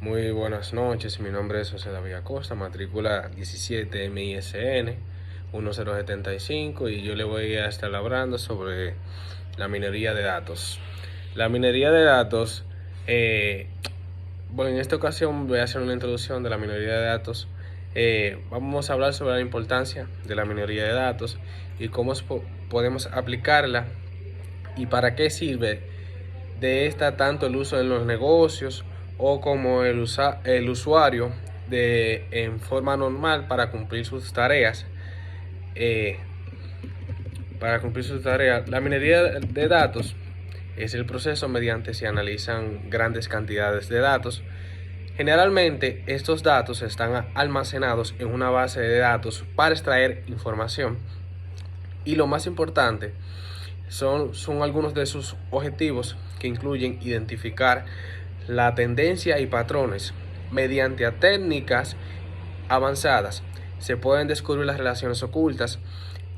Muy buenas noches, mi nombre es José David Acosta, matrícula 17 MISN 1075 y yo le voy a estar hablando sobre la minería de datos. La minería de datos, en esta ocasión voy a hacer una introducción de la minería de datos. Vamos a hablar sobre la importancia de la minería de datos y cómo podemos aplicarla y para qué sirve de esta tanto el uso en los negocios o como el usuario en forma normal para cumplir sus tareas. eh, La minería de datos es el proceso mediante se analizan grandes cantidades de datos. Generalmente estos datos están almacenados en una base de datos para extraer información, y lo más importante son algunos de sus objetivos, que incluyen identificar la tendencia y patrones. Mediante técnicas avanzadas se pueden descubrir las relaciones ocultas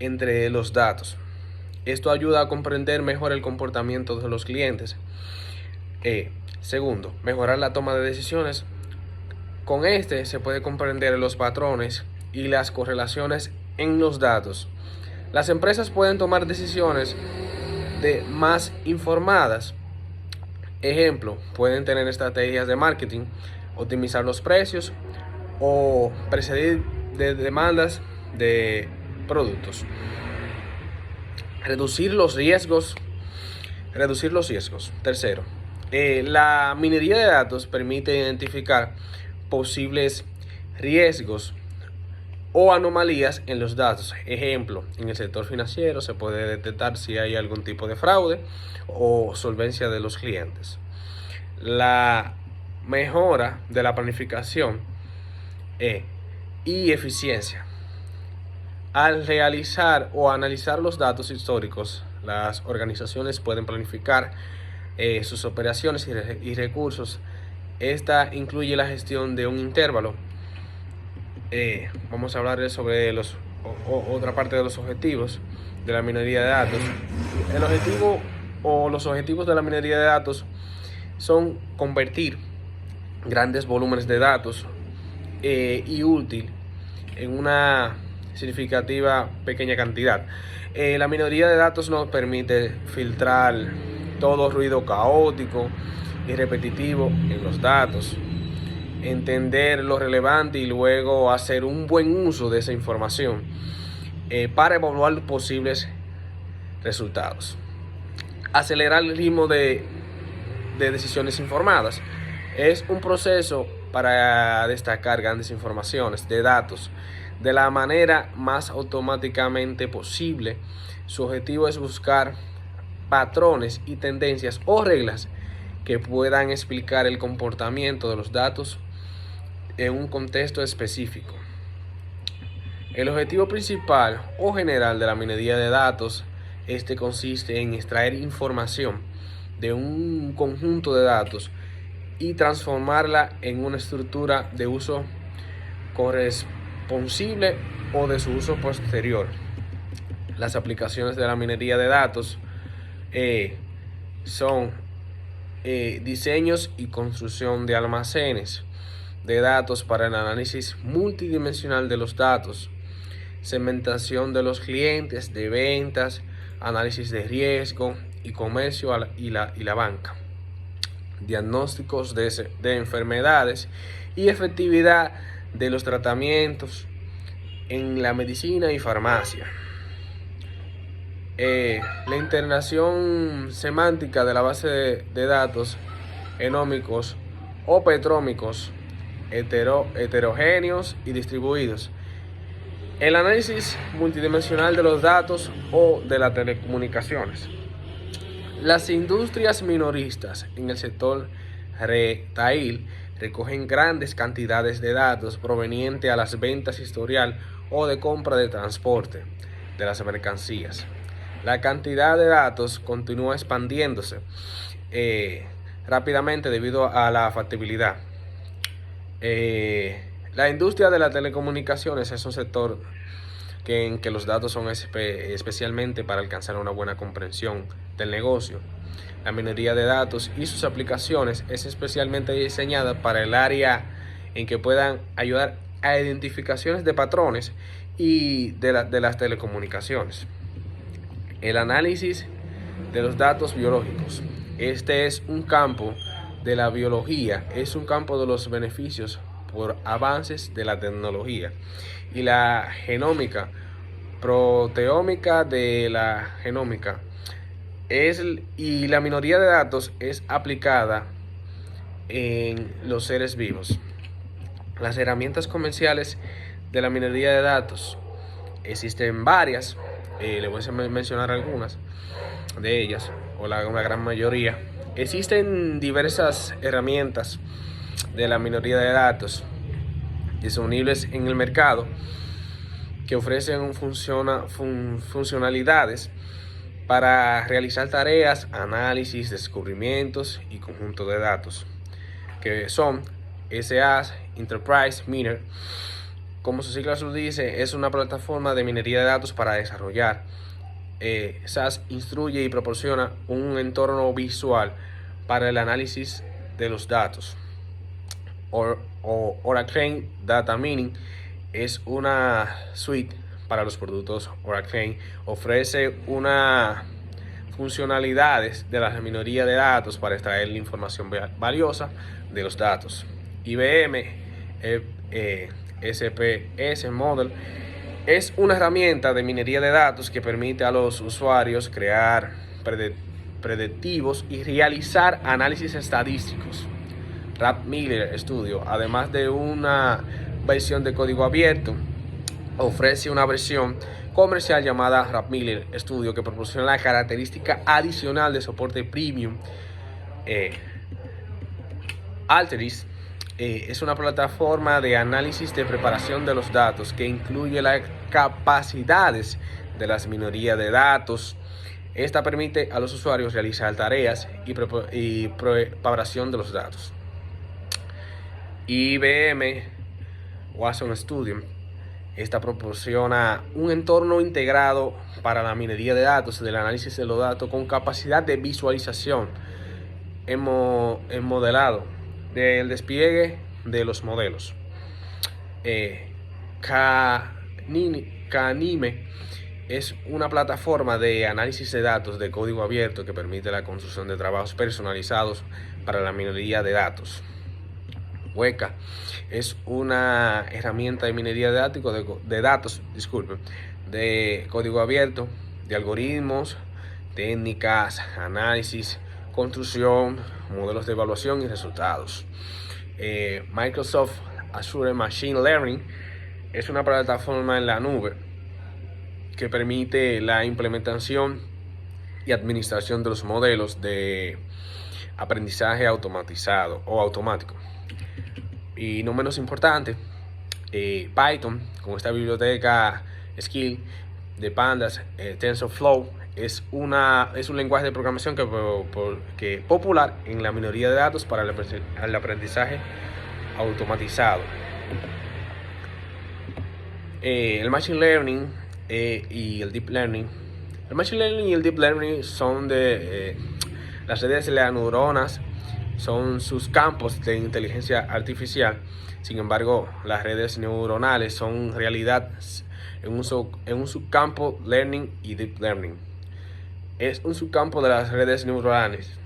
entre los datos. Esto ayuda a comprender mejor el comportamiento de los clientes. Segundo, mejorar la toma de decisiones. Con este se puede comprender los patrones y las correlaciones en los datos. Las empresas pueden tomar decisiones más informadas. Ejemplo, pueden tener estrategias de marketing, optimizar los precios o precedir de demandas de productos. Reducir los riesgos. Tercero, la minería de datos permite identificar posibles riesgos o anomalías en los datos. Ejemplo, en el sector financiero se puede detectar si hay algún tipo de fraude o solvencia de los clientes. La mejora de la planificación y eficiencia. Al realizar o analizar los datos históricos, las organizaciones pueden planificar sus operaciones y recursos. Esta incluye la gestión de un intervalo. Vamos a hablar sobre otra parte de los objetivos de la minería de datos. El objetivo o los objetivos de la minería de datos son convertir grandes volúmenes de datos y útil en una significativa pequeña cantidad. La minería de datos nos permite filtrar todo ruido caótico y repetitivo en los datos, entender lo relevante y luego hacer un buen uso de esa información para evaluar posibles resultados. Acelerar el ritmo de decisiones informadas. Es un proceso para destacar grandes informaciones de datos de la manera más automáticamente posible. Su objetivo es buscar patrones y tendencias o reglas que puedan explicar el comportamiento de los datos en un contexto específico. El objetivo principal o general de la minería de datos consiste en extraer información de un conjunto de datos y transformarla en una estructura de uso corresponsible o de su uso posterior. Las aplicaciones de la minería de datos son diseños y construcción de almacenes de datos para el análisis multidimensional de los datos, segmentación de los clientes, de ventas, análisis de riesgo y comercio y la banca, diagnósticos de enfermedades y efectividad de los tratamientos en la medicina y farmacia. La integración semántica de la base de datos genómicos o petrómicos heterogéneos y distribuidos. El análisis multidimensional de los datos o de las telecomunicaciones. Las industrias minoristas en el sector retail recogen grandes cantidades de datos provenientes a las ventas historial o de compra de transporte de las mercancías. La cantidad de datos continúa expandiéndose rápidamente debido a la factibilidad. La industria de las telecomunicaciones es un sector en que los datos son especialmente para alcanzar una buena comprensión del negocio. La minería de datos y sus aplicaciones es especialmente diseñada para el área en que puedan ayudar a identificaciones de patrones y de las telecomunicaciones. El análisis de los datos biológicos. Este es un campo de la biología, es un campo de los beneficios por avances de la tecnología y la genómica, proteómica de la genómica. Y la minoría de datos es aplicada en los seres vivos. Las herramientas comerciales de la minería de datos existen varias, le voy a mencionar algunas de ellas, o una gran mayoría. Existen diversas herramientas de la minería de datos disponibles en el mercado que ofrecen funcionalidades para realizar tareas, análisis, descubrimientos y conjunto de datos, que son SAS, Enterprise Miner. Como su sigla lo dice, es una plataforma de minería de datos para desarrollar. SAS instruye y proporciona un entorno visual para el análisis de los datos. Oracle Data Mining es una suite para los productos Oracle. Ofrece una funcionalidades de la minería de datos para extraer la información valiosa de los datos. IBM SPS Model es una herramienta de minería de datos que permite a los usuarios crear predictivos y realizar análisis estadísticos. RapMiller Studio, además de una versión de código abierto, ofrece una versión comercial llamada RapMiller Studio que proporciona la característica adicional de soporte premium. Alteryx es una plataforma de análisis de preparación de los datos que incluye las capacidades de las minerías de datos. Esta permite a los usuarios realizar tareas y preparación de los datos. IBM Watson Studio. Esta proporciona un entorno integrado para la minería de datos, del análisis de los datos con capacidad de visualización en modelado, del despliegue de los modelos. Canime es una plataforma de análisis de datos de código abierto que permite la construcción de trabajos personalizados para la minería de datos. Weka es una herramienta de minería de datos, de código abierto, de algoritmos, técnicas, análisis, construcción, modelos de evaluación y resultados. Microsoft Azure Machine Learning es una plataforma en la nube que permite la implementación y administración de los modelos de aprendizaje automatizado o automático. Y no menos importante, Python, con esta biblioteca Skill de Pandas, TensorFlow, es un lenguaje de programación que popular en la minería de datos para el aprendizaje automatizado. El Machine Learning y el Deep Learning. El Machine Learning y el Deep Learning son de las redes de las neuronas, son sus campos de inteligencia artificial. Sin embargo, las redes neuronales son realidad en un subcampo Learning y Deep Learning. Es un subcampo de las redes neuronales.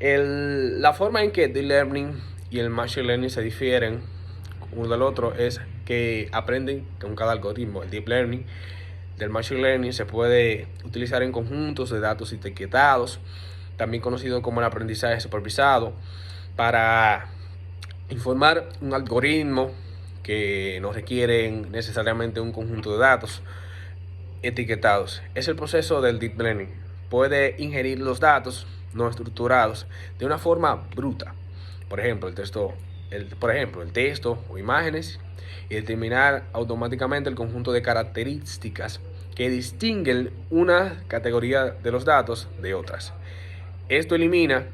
La forma en que Deep Learning y el Machine Learning se difieren uno del otro es que aprenden con cada algoritmo. El Deep Learning del Machine Learning se puede utilizar en conjuntos de datos etiquetados, también conocido como el aprendizaje supervisado, para informar un algoritmo que no requiere necesariamente un conjunto de datos etiquetados. Es el proceso del Deep Learning. Puede ingerir los datos no estructurados de una forma bruta, por ejemplo, el texto o imágenes, y determinar automáticamente el conjunto de características que distinguen una categoría de los datos de otras. Esto elimina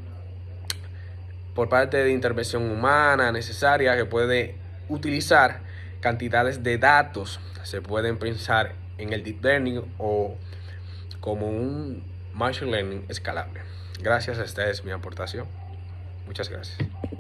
por parte de intervención humana necesaria que puede utilizar cantidades de datos. Se pueden pensar en el Deep Learning o como un Machine Learning escalable. Gracias, esta es mi aportación. Muchas gracias.